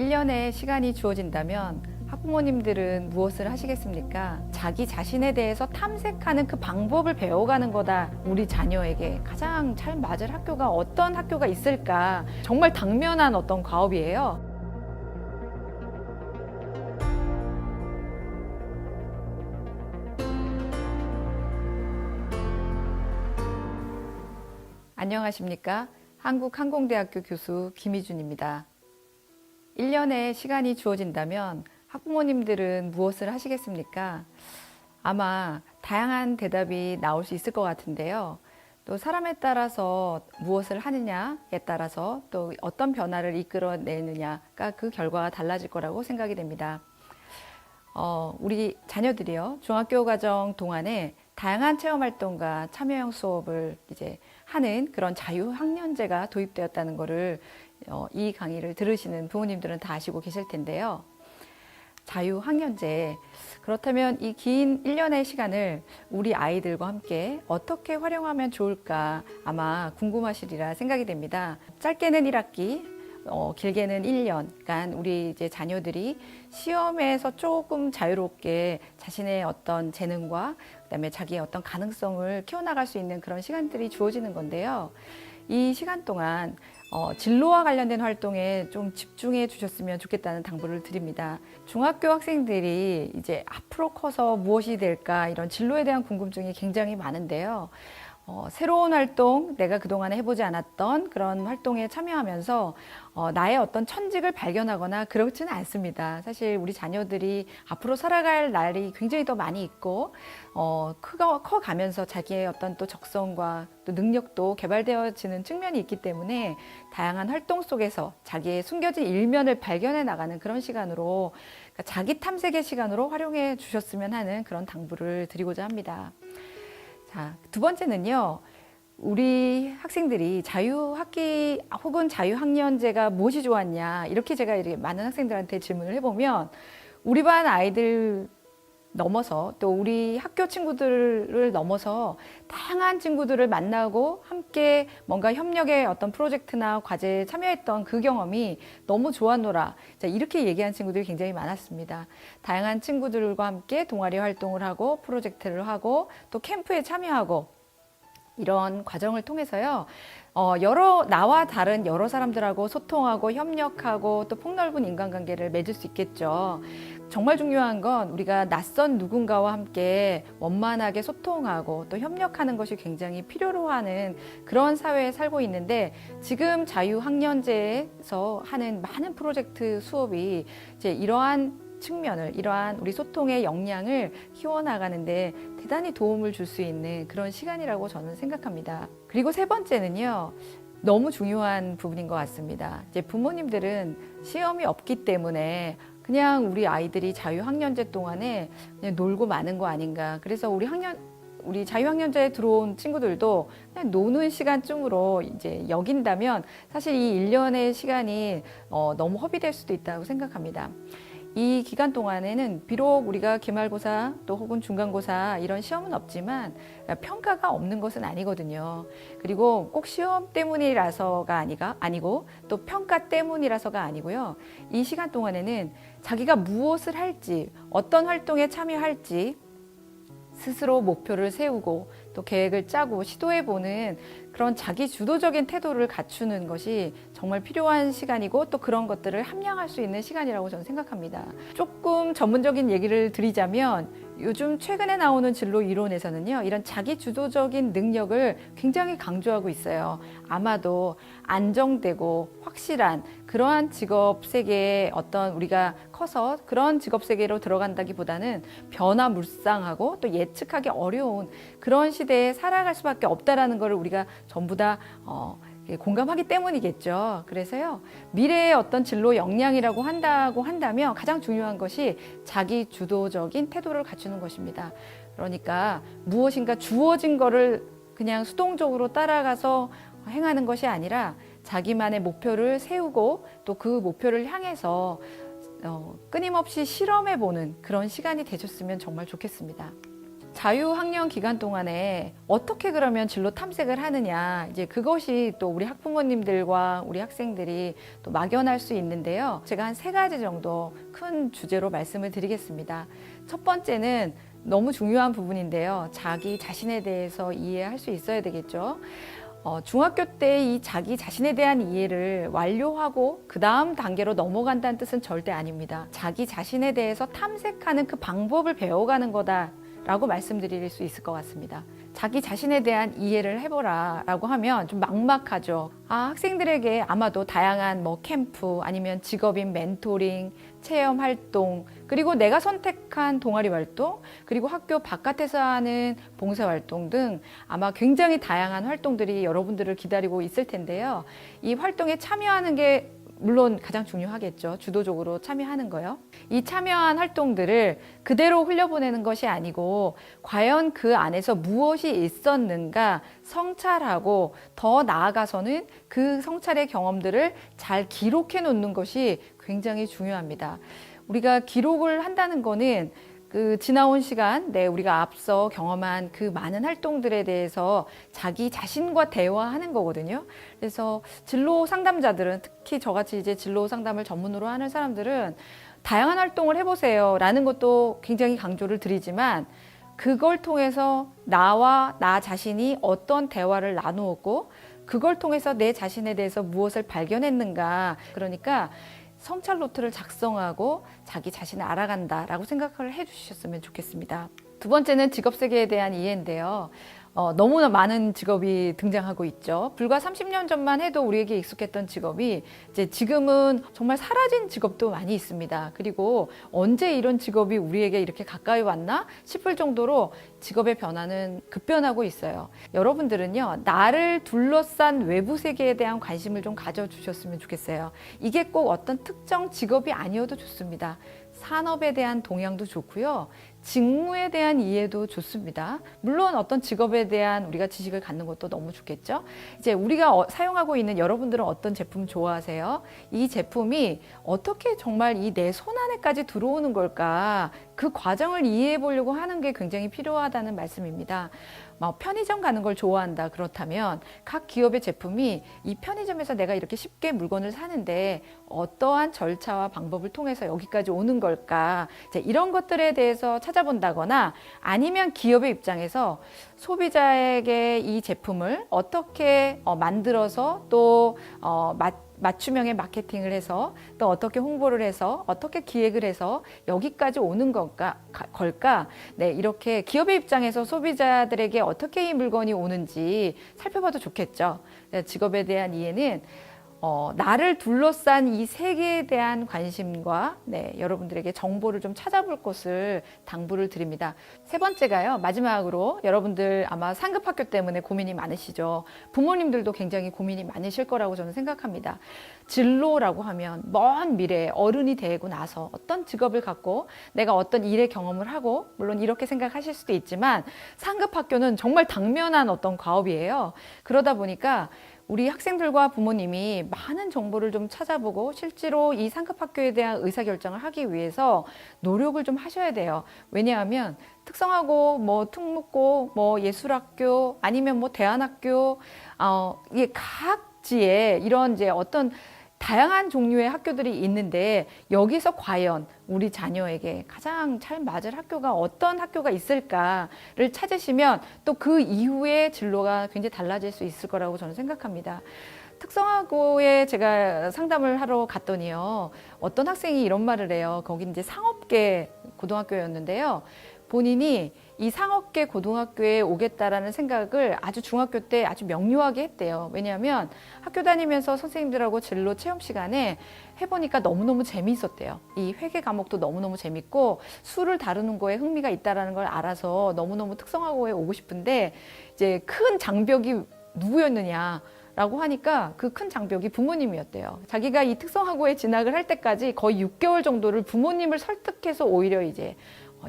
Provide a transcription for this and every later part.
1년의 시간이 주어진다면 학부모님들은 무엇을 하시겠습니까? 자기 자신에 대해서 탐색하는 그 방법을 배워가는 거다. 우리 자녀에게 가장 잘 맞을 학교가 어떤 학교가 있을까? 정말 당면한 어떤 과업이에요. 안녕하십니까? 한국항공대학교 교수 김희준입니다. 1년의 시간이 주어진다면 학부모님들은 무엇을 하시겠습니까? 아마 다양한 대답이 나올 수 있을 것 같은데요. 또 사람에 따라서 무엇을 하느냐에 따라서 또 어떤 변화를 이끌어내느냐가 그 결과가 달라질 거라고 생각이 됩니다. 우리 자녀들이요, 중학교 과정 동안에 다양한 체험 활동과 참여형 수업을 이제 하는 그런 자유학년제가 도입되었다는 것을 이 강의를 들으시는 부모님들은 다 아시고 계실 텐데요. 자유학년제, 그렇다면 이 긴 1년의 시간을 우리 아이들과 함께 어떻게 활용하면 좋을까 아마 궁금하시리라 생각이 됩니다. 짧게는 1학기, 길게는 1년, 그러니까 우리 이제 자녀들이 시험에서 조금 자유롭게 자신의 어떤 재능과 그다음에 자기의 어떤 가능성을 키워나갈 수 있는 그런 시간들이 주어지는 건데요. 이 시간 동안 진로와 관련된 활동에 좀 집중해 주셨으면 좋겠다는 당부를 드립니다. 중학교 학생들이 이제 앞으로 커서 무엇이 될까 이런 진로에 대한 궁금증이 굉장히 많은데요. 새로운 활동, 내가 그동안에 해보지 않았던 그런 활동에 참여하면서 나의 어떤 천직을 발견하거나 그렇지는 않습니다. 사실 우리 자녀들이 앞으로 살아갈 날이 굉장히 더 많이 있고 커가면서 자기의 어떤 또 적성과 또 능력도 개발되어지는 측면이 있기 때문에 다양한 활동 속에서 자기의 숨겨진 일면을 발견해 나가는 그런 시간으로, 그러니까 자기 탐색의 시간으로 활용해 주셨으면 하는 그런 당부를 드리고자 합니다. 자, 두 번째는요, 우리 학생들이 자유학기 혹은 자유학년제가 무엇이 좋았냐, 이렇게 제가 이렇게 많은 학생들한테 질문을 해보면 우리 반 아이들 넘어서 또 우리 학교 친구들을 넘어서 다양한 친구들을 만나고 함께 뭔가 협력의 어떤 프로젝트나 과제에 참여했던 그 경험이 너무 좋았노라, 자, 이렇게 얘기한 친구들이 굉장히 많았습니다. 다양한 친구들과 함께 동아리 활동을 하고 프로젝트를 하고 또 캠프에 참여하고 이런 과정을 통해서요, 나와 다른 여러 사람들하고 소통하고 협력하고 또 폭넓은 인간관계를 맺을 수 있겠죠. 정말 중요한 건 우리가 낯선 누군가와 함께 원만하게 소통하고 또 협력하는 것이 굉장히 필요로 하는 그런 사회에 살고 있는데, 지금 자유학년제에서 하는 많은 프로젝트 수업이 이제 이러한 측면을, 이러한 우리 소통의 역량을 키워나가는데 대단히 도움을 줄 수 있는 그런 시간이라고 저는 생각합니다. 그리고 세 번째는요, 너무 중요한 부분인 것 같습니다. 이제 부모님들은 시험이 없기 때문에 그냥 우리 아이들이 자유학년제 동안에 그냥 놀고 마는 거 아닌가. 그래서 우리 자유학년제에 들어온 친구들도 그냥 노는 시간쯤으로 이제 여긴다면 사실 이 1년의 시간이 너무 허비될 수도 있다고 생각합니다. 이 기간 동안에는 비록 우리가 기말고사 또 혹은 중간고사 이런 시험은 없지만 평가가 없는 것은 아니거든요. 그리고 꼭 시험 때문이라서가 아니고 또 평가 때문이라서가 아니고요. 이 시간 동안에는 자기가 무엇을 할지, 어떤 활동에 참여할지 스스로 목표를 세우고 또 계획을 짜고 시도해보는 그런 자기 주도적인 태도를 갖추는 것이 정말 필요한 시간이고 또 그런 것들을 함양할 수 있는 시간이라고 저는 생각합니다. 조금 전문적인 얘기를 드리자면 요즘 최근에 나오는 진로 이론에서는요, 이런 자기 주도적인 능력을 굉장히 강조하고 있어요. 아마도 안정되고 확실한 그러한 직업 세계에 어떤 우리가 커서 그런 직업 세계로 들어간다기보다는 변화무쌍하고 또 예측하기 어려운 그런 시대에 살아갈 수밖에 없다라는 것을 우리가 전부 다 공감하기 때문이겠죠. 그래서요, 미래의 어떤 진로 역량이라고 한다면 가장 중요한 것이 자기 주도적인 태도를 갖추는 것입니다. 그러니까 무엇인가 주어진 거를 그냥 수동적으로 따라가서 행하는 것이 아니라 자기만의 목표를 세우고 또 그 목표를 향해서 끊임없이 실험해보는 그런 시간이 되셨으면 정말 좋겠습니다. 자유학년 기간 동안에 어떻게 그러면 진로 탐색을 하느냐, 이제 그것이 또 우리 학부모님들과 우리 학생들이 또 막연할 수 있는데요. 제가 한 3가지 정도 큰 주제로 말씀을 드리겠습니다. 첫 번째는 너무 중요한 부분인데요. 자기 자신에 대해서 이해할 수 있어야 되겠죠. 중학교 때 이 자기 자신에 대한 이해를 완료하고 그 다음 단계로 넘어간다는 뜻은 절대 아닙니다. 자기 자신에 대해서 탐색하는 그 방법을 배워가는 거다라고 말씀드릴 수 있을 것 같습니다. 자기 자신에 대한 이해를 해보라 라고 하면 좀 막막하죠. 학생들에게 아마도 다양한 캠프, 아니면 직업인 멘토링, 체험 활동, 그리고 내가 선택한 동아리 활동, 그리고 학교 바깥에서 하는 봉사 활동 등 아마 굉장히 다양한 활동들이 여러분들을 기다리고 있을 텐데요. 이 활동에 참여하는 게 물론 가장 중요하겠죠. 주도적으로 참여하는 거요. 이 참여한 활동들을 그대로 흘려보내는 것이 아니고 과연 그 안에서 무엇이 있었는가 성찰하고, 더 나아가서는 그 성찰의 경험들을 잘 기록해 놓는 것이 굉장히 중요합니다. 우리가 기록을 한다는 거는 그 지나온 시간, 우리가 앞서 경험한 그 많은 활동들에 대해서 자기 자신과 대화하는 거거든요. 그래서 진로 상담자들은, 특히 저같이 이제 진로 상담을 전문으로 하는 사람들은 다양한 활동을 해보세요 라는 것도 굉장히 강조를 드리지만, 그걸 통해서 나와 나 자신이 어떤 대화를 나누었고 그걸 통해서 내 자신에 대해서 무엇을 발견했는가, 그러니까 성찰 노트를 작성하고 자기 자신을 알아간다라고 생각을 해주셨으면 좋겠습니다. 두 번째는 직업 세계에 대한 이해인데요. 너무나 많은 직업이 등장하고 있죠. 불과 30년 전만 해도 우리에게 익숙했던 직업이 이제 지금은 정말 사라진 직업도 많이 있습니다. 그리고 언제 이런 직업이 우리에게 이렇게 가까이 왔나 싶을 정도로 직업의 변화는 급변하고 있어요. 여러분들은요, 나를 둘러싼 외부 세계에 대한 관심을 좀 가져주셨으면 좋겠어요. 이게 꼭 어떤 특정 직업이 아니어도 좋습니다. 산업에 대한 동향도 좋고요. 직무에 대한 이해도 좋습니다. 물론 어떤 직업에 대한 우리가 지식을 갖는 것도 너무 좋겠죠. 이제 우리가 사용하고 있는, 여러분들은 어떤 제품 좋아하세요? 이 제품이 어떻게 정말 이 내 손 안에까지 들어오는 걸까? 그 과정을 이해해 보려고 하는 게 굉장히 필요하다는 말씀입니다. 편의점 가는 걸 좋아한다 그렇다면 각 기업의 제품이 이 편의점에서 내가 이렇게 쉽게 물건을 사는데 어떠한 절차와 방법을 통해서 여기까지 오는 걸까, 이제 이런 것들에 대해서 찾아본다거나, 아니면 기업의 입장에서 소비자에게 이 제품을 어떻게 만들어서 또 맞춤형의 마케팅을 해서, 또 어떻게 홍보를 해서, 어떻게 기획을 해서 여기까지 오는 걸까? 이렇게 기업의 입장에서 소비자들에게 어떻게 이 물건이 오는지 살펴봐도 좋겠죠. 직업에 대한 이해는 나를 둘러싼 이 세계에 대한 관심과 여러분들에게 정보를 좀 찾아볼 것을 당부를 드립니다. 세 번째가요, 마지막으로 여러분들 아마 상급 학교 때문에 고민이 많으시죠. 부모님들도 굉장히 고민이 많으실 거라고 저는 생각합니다. 진로라고 하면 먼 미래에 어른이 되고 나서 어떤 직업을 갖고 내가 어떤 일의 경험을 하고, 물론 이렇게 생각하실 수도 있지만 상급 학교는 정말 당면한 어떤 과업이에요. 그러다 보니까 우리 학생들과 부모님이 많은 정보를 좀 찾아보고 실제로 이 상급 학교에 대한 의사결정을 하기 위해서 노력을 좀 하셔야 돼요. 왜냐하면 특성화고, 특목고, 예술학교, 아니면 대안학교, 이게 각지에 이런 이제 어떤 다양한 종류의 학교들이 있는데, 여기서 과연 우리 자녀에게 가장 잘 맞을 학교가 어떤 학교가 있을까를 찾으시면 또 그 이후의 진로가 굉장히 달라질 수 있을 거라고 저는 생각합니다. 특성화고에 제가 상담을 하러 갔더니요, 어떤 학생이 이런 말을 해요. 거기 이제 상업계 고등학교였는데요. 본인이 이 상업계 고등학교에 오겠다라는 생각을 아주 중학교 때 아주 명료하게 했대요. 왜냐하면 학교 다니면서 선생님들하고 진로 체험 시간에 해보니까 너무너무 재미있었대요. 이 회계 과목도 너무너무 재밌고 수를 다루는 거에 흥미가 있다는 걸 알아서 너무너무 특성화고에 오고 싶은데, 이제 큰 장벽이 누구였느냐 라고 하니까 그 큰 장벽이 부모님이었대요. 자기가 이 특성화고에 진학을 할 때까지 거의 6개월 정도를 부모님을 설득해서 오히려 이제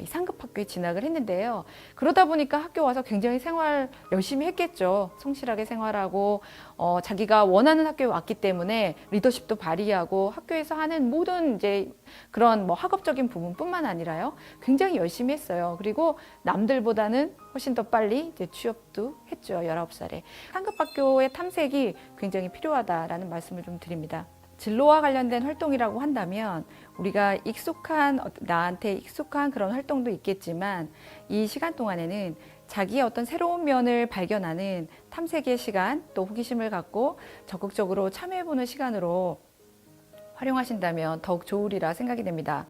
이 상급 학교에 진학을 했는데요. 그러다 보니까 학교 와서 굉장히 생활 열심히 했겠죠. 성실하게 생활하고 자기가 원하는 학교에 왔기 때문에 리더십도 발휘하고 학교에서 하는 모든 이제 그런 뭐 학업적인 부분뿐만 아니라요. 굉장히 열심히 했어요. 그리고 남들보다는 훨씬 더 빨리 이제 취업도 했죠. 19살에. 상급 학교의 탐색이 굉장히 필요하다라는 말씀을 좀 드립니다. 진로와 관련된 활동이라고 한다면 우리가 나한테 익숙한 그런 활동도 있겠지만 이 시간 동안에는 자기의 어떤 새로운 면을 발견하는 탐색의 시간, 또 호기심을 갖고 적극적으로 참여해보는 시간으로 활용하신다면 더욱 좋으리라 생각이 됩니다.